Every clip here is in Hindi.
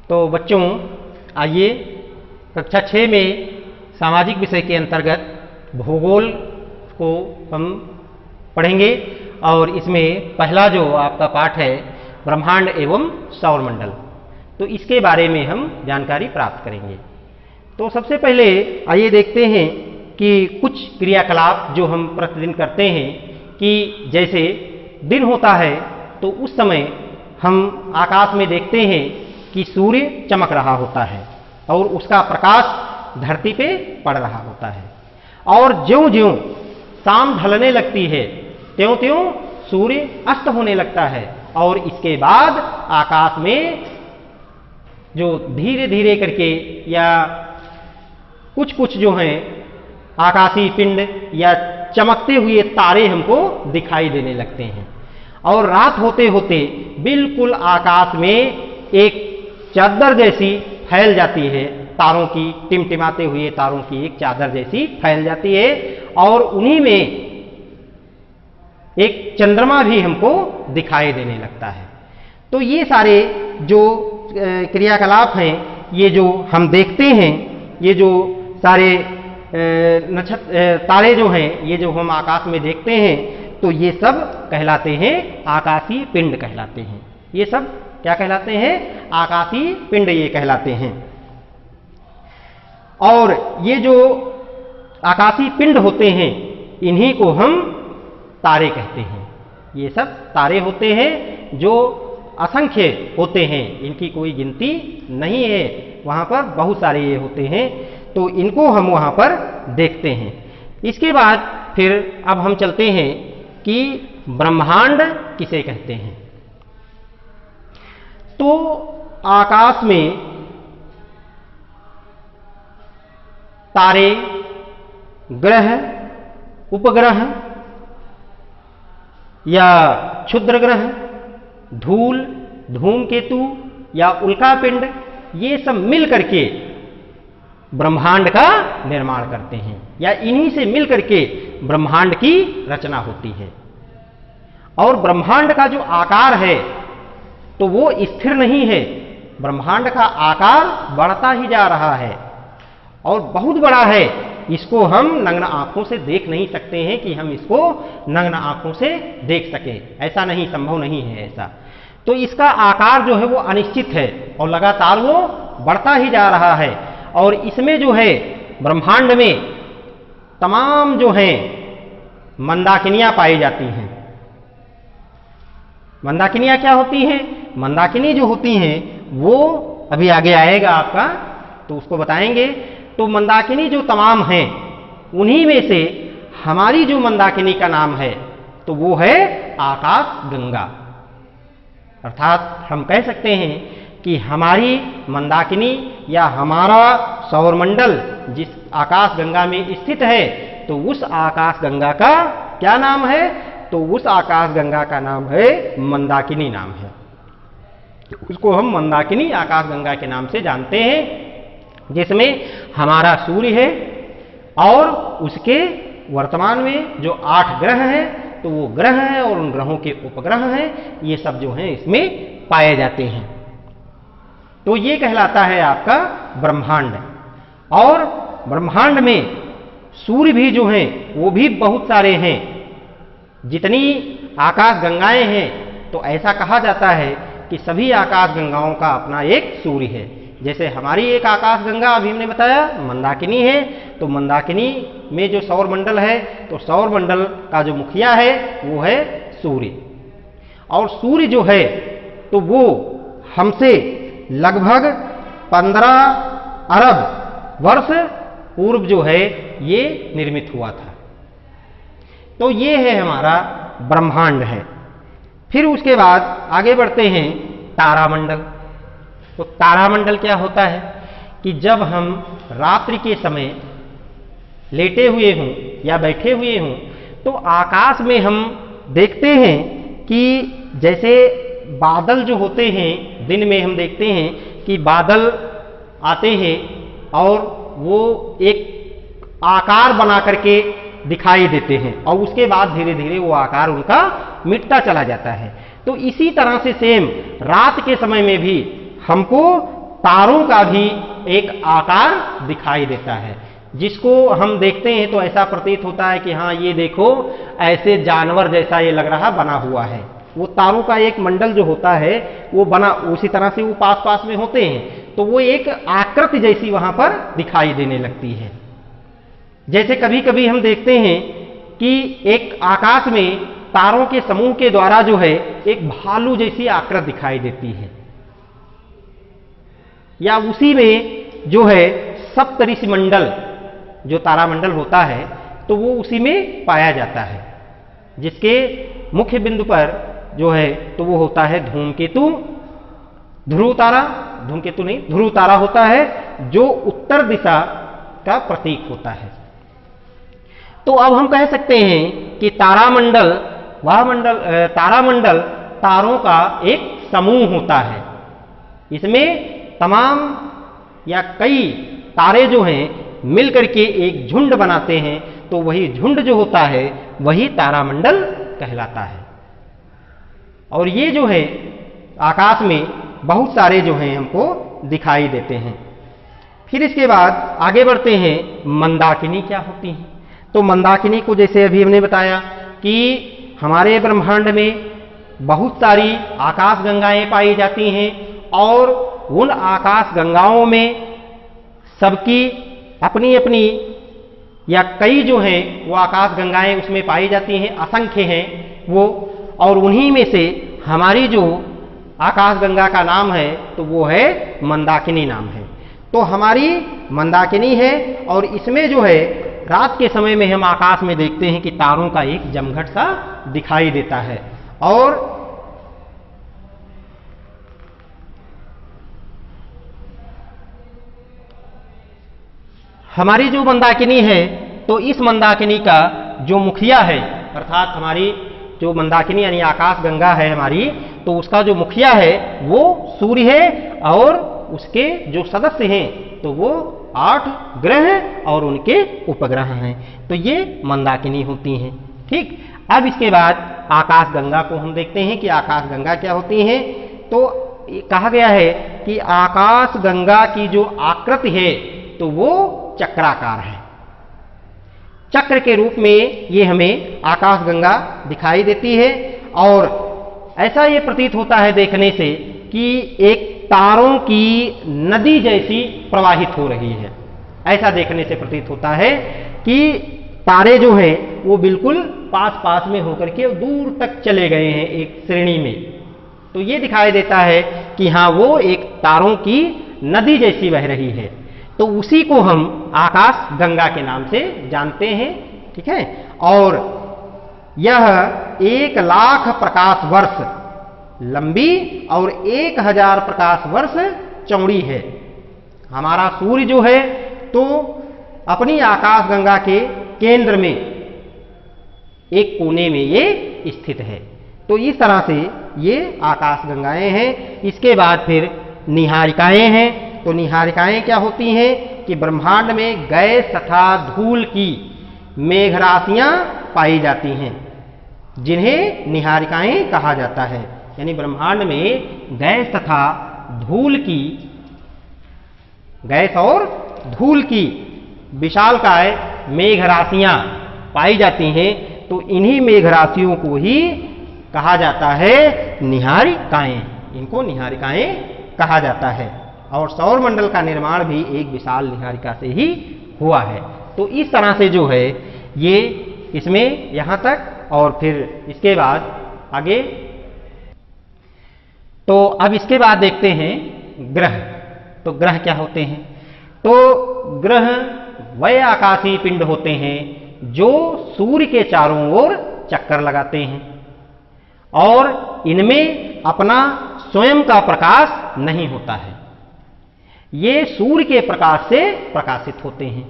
तो बच्चों आइए कक्षा 6 में सामाजिक विषय के अंतर्गत भूगोल को हम पढ़ेंगे और इसमें पहला जो आपका पाठ है ब्रह्मांड एवं सौरमंडल, तो इसके बारे में हम जानकारी प्राप्त करेंगे। तो सबसे पहले आइए देखते हैं कि कुछ क्रियाकलाप जो हम प्रतिदिन करते हैं कि जैसे दिन होता है तो उस समय हम आकाश में देखते हैं कि सूर्य चमक रहा होता है और उसका प्रकाश धरती पे पड़ रहा होता है, और ज्यों-ज्यों शाम ढलने लगती है त्यों-त्यों सूर्य अस्त होने लगता है, और इसके बाद आकाश में जो धीरे धीरे करके या कुछ कुछ जो हैं आकाशीय पिंड या चमकते हुए तारे हमको दिखाई देने लगते हैं, और रात होते होते बिल्कुल आकाश में एक चादर जैसी फैल जाती है, तारों की टिमटिमाते हुए तारों की एक चादर जैसी फैल जाती है, और उन्हीं में एक चंद्रमा भी हमको दिखाई देने लगता है। तो ये सारे जो क्रियाकलाप हैं, ये जो हम देखते हैं, ये जो सारे तारे जो हैं, ये जो हम आकाश में देखते हैं, तो ये सब कहलाते हैं आकाशीय पिंड कहलाते हैं। ये सब क्या कहलाते हैं? आकाशीय पिंड ये कहलाते हैं। और ये जो आकाशीय पिंड होते हैं इन्हीं को हम तारे कहते हैं। ये सब तारे होते हैं जो असंख्य होते हैं, इनकी कोई गिनती नहीं है, वहाँ पर बहुत सारे ये होते हैं, तो इनको हम वहाँ पर देखते हैं। इसके बाद फिर अब हम चलते हैं कि ब्रह्मांड किसे कहते हैं। तो आकाश में तारे, ग्रह, उपग्रह या क्षुद्र ग्रह, धूल, धूमकेतु या उल्कापिंड, ये सब मिल करके ब्रह्मांड का निर्माण करते हैं, या इन्हीं से मिल करके ब्रह्मांड की रचना होती है। और ब्रह्मांड का जो आकार है तो वो स्थिर नहीं है, ब्रह्मांड का आकार बढ़ता ही जा रहा है और बहुत बड़ा है। इसको हम नग्न आंखों से देख नहीं सकते हैं कि हम इसको नग्न आंखों से देख सकें, ऐसा नहीं, संभव नहीं है ऐसा। तो इसका आकार जो है वो अनिश्चित है और लगातार वो बढ़ता ही जा रहा है, और इसमें जो है ब्रह्मांड में तमाम जो हैं मंदाकिनियां पाई जाती हैं। मंदाकिनियां क्या होती हैं? मंदाकिनी जो होती हैं वो अभी आगे आएगा आपका, तो उसको बताएंगे। तो मंदाकिनी जो तमाम हैं उन्हीं में से हमारी जो मंदाकिनी का नाम है तो वो है आकाश गंगा। अर्थात हम कह सकते हैं कि हमारी मंदाकिनी या हमारा सौरमंडल जिस आकाश गंगा में स्थित है, तो उस आकाश गंगा का क्या नाम है? तो उस आकाश गंगा का नाम है मंदाकिनी नाम है। उसको हम मंदाकिनी आकाश गंगा के नाम से जानते हैं, जिसमें हमारा सूर्य है और उसके वर्तमान में जो 8 ग्रह हैं तो वो ग्रह हैं और उन ग्रहों के उपग्रह हैं, ये सब जो हैं इसमें पाए जाते हैं। तो ये कहलाता है आपका ब्रह्मांड। और ब्रह्मांड में सूर्य भी जो हैं वो भी बहुत सारे हैं। जितनी आकाश गंगाएं हैं तो ऐसा कहा जाता है कि सभी आकाश गंगाओं का अपना एक सूर्य है। जैसे हमारी एक आकाश गंगा अभी हमने बताया मंदाकिनी है, तो मंदाकिनी में जो सौरमंडल है तो सौरमंडल का जो मुखिया है वो है सूर्य। और सूर्य जो है तो वो हमसे लगभग 15 अरब वर्ष पूर्व जो है ये निर्मित हुआ था। तो ये है हमारा ब्रह्मांड है। फिर उसके बाद आगे बढ़ते हैं तारामंडल। तो तारामंडल क्या होता है कि जब हम रात्रि के समय लेटे हुए हों या बैठे हुए हों तो आकाश में हम देखते हैं कि जैसे बादल जो होते हैं, दिन में हम देखते हैं कि बादल आते हैं और वो एक आकार बना करके दिखाई देते हैं और उसके बाद धीरे धीरे वो आकार उनका मिटता चला जाता है। तो इसी तरह से सेम रात के समय में भी हमको तारों का भी एक आकार दिखाई देता है, जिसको हम देखते हैं तो ऐसा प्रतीत होता है कि हाँ ये देखो ऐसे जानवर जैसा ये लग रहा बना हुआ है। वो तारों का एक मंडल जो होता है वो बना, उसी तरह से वो पास पास में होते हैं, तो वो एक आकृति जैसी वहां पर दिखाई देने लगती है। जैसे कभी कभी हम देखते हैं कि एक आकाश में तारों के समूह के द्वारा जो है एक भालू जैसी आकृति दिखाई देती है, या उसी में जो है सप्तऋषि मंडल जो तारामंडल होता है तो वो उसी में पाया जाता है, जिसके मुख्य बिंदु पर जो है तो वो होता है धूमकेतु, ध्रुव तारा, धूमकेतु नहीं ध्रुव तारा होता है, जो उत्तर दिशा का प्रतीक होता है। तो अब हम कह सकते हैं कि तारामंडल, वह मंडल, तारामंडल तारों का एक समूह होता है। इसमें तमाम या कई तारे जो हैं मिलकर के एक झुंड बनाते हैं, तो वही झुंड जो होता है वही तारामंडल कहलाता है। और ये जो है आकाश में बहुत सारे जो हैं हमको दिखाई देते हैं। फिर इसके बाद आगे बढ़ते हैं, मंदाकिनी क्या होती हैं। तो मंदाकिनी को जैसे अभी हमने बताया कि हमारे ब्रह्मांड में बहुत सारी आकाश गंगाएं पाई जाती हैं, और उन आकाश गंगाओं में सबकी अपनी अपनी या कई जो हैं वो आकाश गंगाएं उसमें पाई जाती हैं, असंख्य हैं वो, और उन्हीं में से हमारी जो आकाश गंगा का नाम है तो वो है मंदाकिनी नाम है। तो हमारी मंदाकिनी है, और इसमें जो है रात के समय में हम आकाश में देखते हैं कि तारों का एक जमघट सा दिखाई देता है। और हमारी जो मंदाकिनी है तो इस मंदाकिनी का जो मुखिया है, अर्थात हमारी जो मंदाकिनी यानी आकाश गंगा है हमारी, तो उसका जो मुखिया है वो सूर्य है, और उसके जो सदस्य हैं तो वो 8 ग्रह और उनके उपग्रह हैं। तो ये मंदाकिनी होती हैं। ठीक, अब इसके बाद आकाश गंगा को हम देखते हैं कि आकाश गंगा क्या होती हैं। तो कहा गया है कि आकाश गंगा की जो आकृति है तो वो चक्राकार है। चक्र के रूप में ये हमें आकाश गंगा दिखाई देती है, और ऐसा ये प्रतीत होता है देखने से कि एक तारों की नदी जैसी प्रवाहित हो रही है। ऐसा देखने से प्रतीत होता है कि तारे जो हैं वो बिल्कुल पास पास में होकर के दूर तक चले गए हैं एक श्रेणी में। तो ये दिखाई देता है कि हाँ वो एक तारों की नदी जैसी बह रही है। तो उसी को हम आकाश गंगा के नाम से जानते हैं। ठीक है, और यह 1,00,000 प्रकाश वर्ष लंबी और 1,000 प्रकाश वर्ष चौड़ी है। हमारा सूर्य जो है तो अपनी आकाश गंगा के केंद्र में एक कोने में ये स्थित है। तो इस तरह से ये आकाश गंगाएं हैं। इसके बाद फिर निहारिकाएं हैं। तो निहारिकाएं क्या होती हैं कि ब्रह्मांड में गैस तथा धूल की मेघराशियां पाई जाती हैं, जिन्हें निहारिकाएं कहा जाता है। यानी ब्रह्मांड में गैस तथा धूल की, गैस और धूल की विशालकाय मेघराशियां पाई जाती हैं। तो इन्हीं मेघराशियों को ही कहा जाता है निहारिकाएं। इनको निहारिकाएं कहा जाता है। और सौर मंडल का निर्माण भी एक विशाल निहारिका से ही हुआ है। तो इस तरह से जो है ये इसमें यहां तक, और फिर इसके बाद आगे। तो अब इसके बाद देखते हैं ग्रह। तो ग्रह क्या होते हैं। तो ग्रह वह आकाशीय पिंड होते हैं जो सूर्य के चारों ओर चक्कर लगाते हैं, और इनमें अपना स्वयं का प्रकाश नहीं होता है। ये सूर्य के प्रकाश से प्रकाशित होते हैं।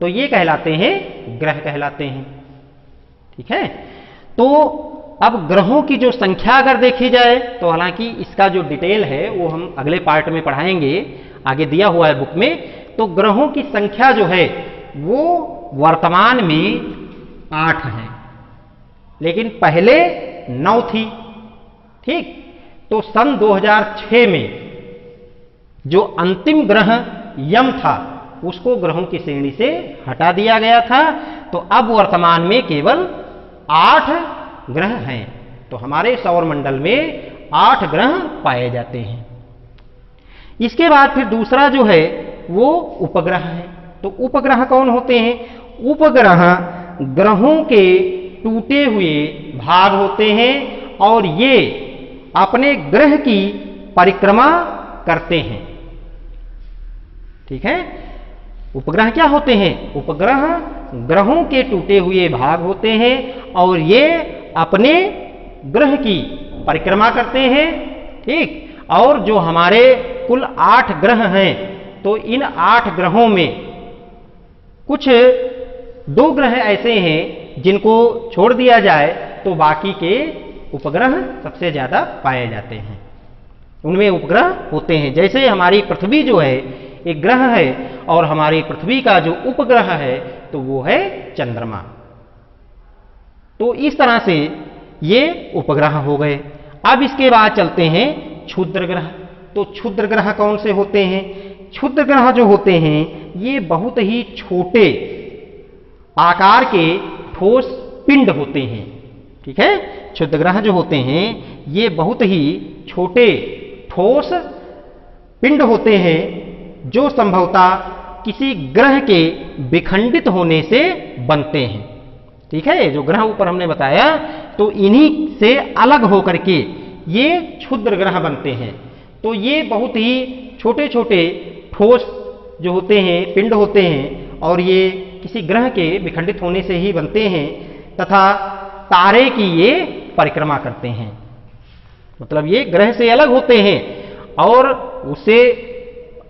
तो ये कहलाते हैं ग्रह कहलाते हैं। ठीक है, तो अब ग्रहों की जो संख्या अगर देखी जाए तो हालांकि इसका जो डिटेल है वो हम अगले पार्ट में पढ़ाएंगे, आगे दिया हुआ है बुक में। तो ग्रहों की संख्या जो है वो वर्तमान में 8 है, लेकिन पहले 9 थी। ठीक, तो सन 2006 में जो अंतिम ग्रह यम था उसको ग्रहों की श्रेणी से हटा दिया गया था। तो अब वर्तमान में केवल 8 ग्रह हैं। तो हमारे सौरमंडल में 8 ग्रह पाए जाते हैं। इसके बाद फिर दूसरा जो है वो उपग्रह है। तो उपग्रह कौन होते हैं? उपग्रह ग्रहों के टूटे हुए भाग होते हैं और ये अपने ग्रह की परिक्रमा करते हैं। ठीक है, उपग्रह क्या होते हैं? उपग्रह ग्रहों के टूटे हुए भाग होते हैं और ये अपने ग्रह की परिक्रमा करते हैं। ठीक, और जो हमारे कुल 8 ग्रह हैं, तो इन 8 ग्रहों में कुछ 2 ग्रह ऐसे हैं जिनको छोड़ दिया जाए तो बाकी के उपग्रह सबसे ज्यादा पाए जाते हैं। उनमें उपग्रह होते हैं। जैसे हमारी पृथ्वी जो है एक ग्रह है और हमारी पृथ्वी का जो उपग्रह है तो वो है चंद्रमा। तो इस तरह से ये उपग्रह हो गए। अब इसके बाद चलते हैं क्षुद्र ग्रह। तो क्षुद्र ग्रह कौन से होते हैं? क्षुद्र ग्रह जो होते हैं ये बहुत ही छोटे आकार के ठोस पिंड होते हैं। ठीक है, क्षुद्र ग्रह जो होते हैं ये बहुत ही छोटे ठोस पिंड होते हैं जो संभवतः किसी ग्रह के विखंडित होने से बनते हैं। ठीक है, जो ग्रह ऊपर हमने बताया तो इन्हीं से अलग होकर के ये क्षुद्र ग्रह बनते हैं। तो ये बहुत ही छोटे छोटे ठोस जो होते हैं पिंड होते हैं और ये किसी ग्रह के विखंडित होने से ही बनते हैं तथा तारे की ये परिक्रमा करते हैं। मतलब ये ग्रह से अलग होते हैं और उससे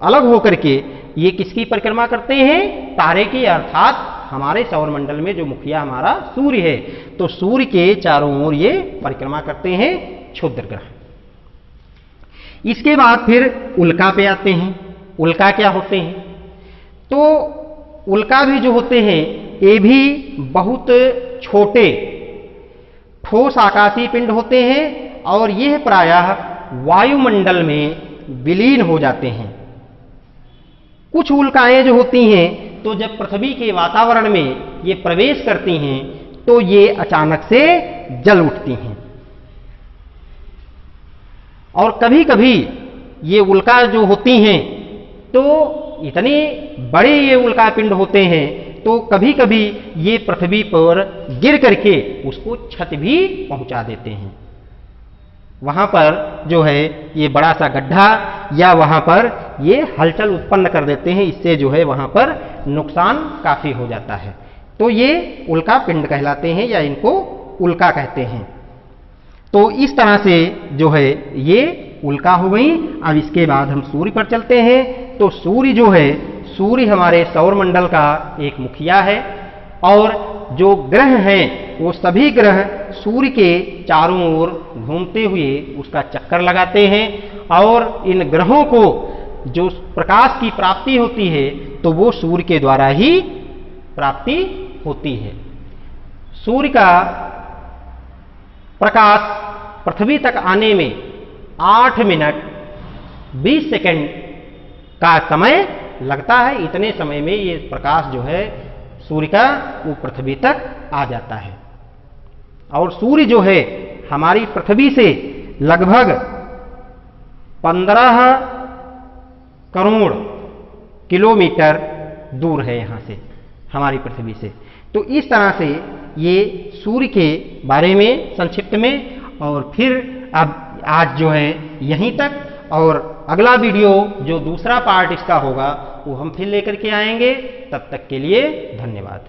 अलग होकर के ये किसकी परिक्रमा करते हैं? तारे की, अर्थात हमारे सौरमंडल में जो मुखिया हमारा सूर्य है तो सूर्य के चारों ओर ये परिक्रमा करते हैं क्षुद्र ग्रह। इसके बाद फिर उल्का पे आते हैं। उल्का क्या होते हैं? तो उल्का भी जो होते हैं ये भी बहुत छोटे ठोस आकाशीय पिंड होते हैं और यह प्रायः वायुमंडल में विलीन हो जाते हैं। कुछ उल्काएं जो होती हैं तो जब पृथ्वी के वातावरण में ये प्रवेश करती हैं तो ये अचानक से जल उठती हैं। और कभी कभी ये उल्का जो होती हैं तो इतने बड़े ये उल्का पिंड होते हैं तो कभी कभी ये पृथ्वी पर गिर करके उसको क्षति भी पहुंचा देते हैं। वहां पर जो है ये बड़ा सा गड्ढा या वहां पर ये हलचल उत्पन्न कर देते हैं। इससे जो है वहां पर नुकसान काफी हो जाता है। तो ये उल्का पिंड कहलाते हैं या इनको उल्का कहते हैं। तो इस तरह से जो है ये उल्का हो गई। अब इसके बाद हम सूर्य पर चलते हैं। तो सूर्य जो है, सूर्य हमारे सौरमंडल का एक मुखिया है और जो ग्रह हैं वो सभी ग्रह सूर्य के चारों ओर घूमते हुए उसका चक्कर लगाते हैं और इन ग्रहों को जो प्रकाश की प्राप्ति होती है तो वो सूर्य के द्वारा ही प्राप्ति होती है। सूर्य का प्रकाश पृथ्वी तक आने में 8 मिनट 20 सेकंड का समय लगता है। इतने समय में ये प्रकाश जो है सूर्य का वो पृथ्वी तक आ जाता है। और सूर्य जो है हमारी पृथ्वी से लगभग 15 करोड़ किलोमीटर दूर है यहाँ से, हमारी पृथ्वी से। तो इस तरह से ये सूर्य के बारे में संक्षिप्त में। और फिर अब आज जो है यहीं तक, और अगला वीडियो जो दूसरा पार्ट इसका होगा वो हम फिर लेकर के आएंगे। तब तक के लिए धन्यवाद।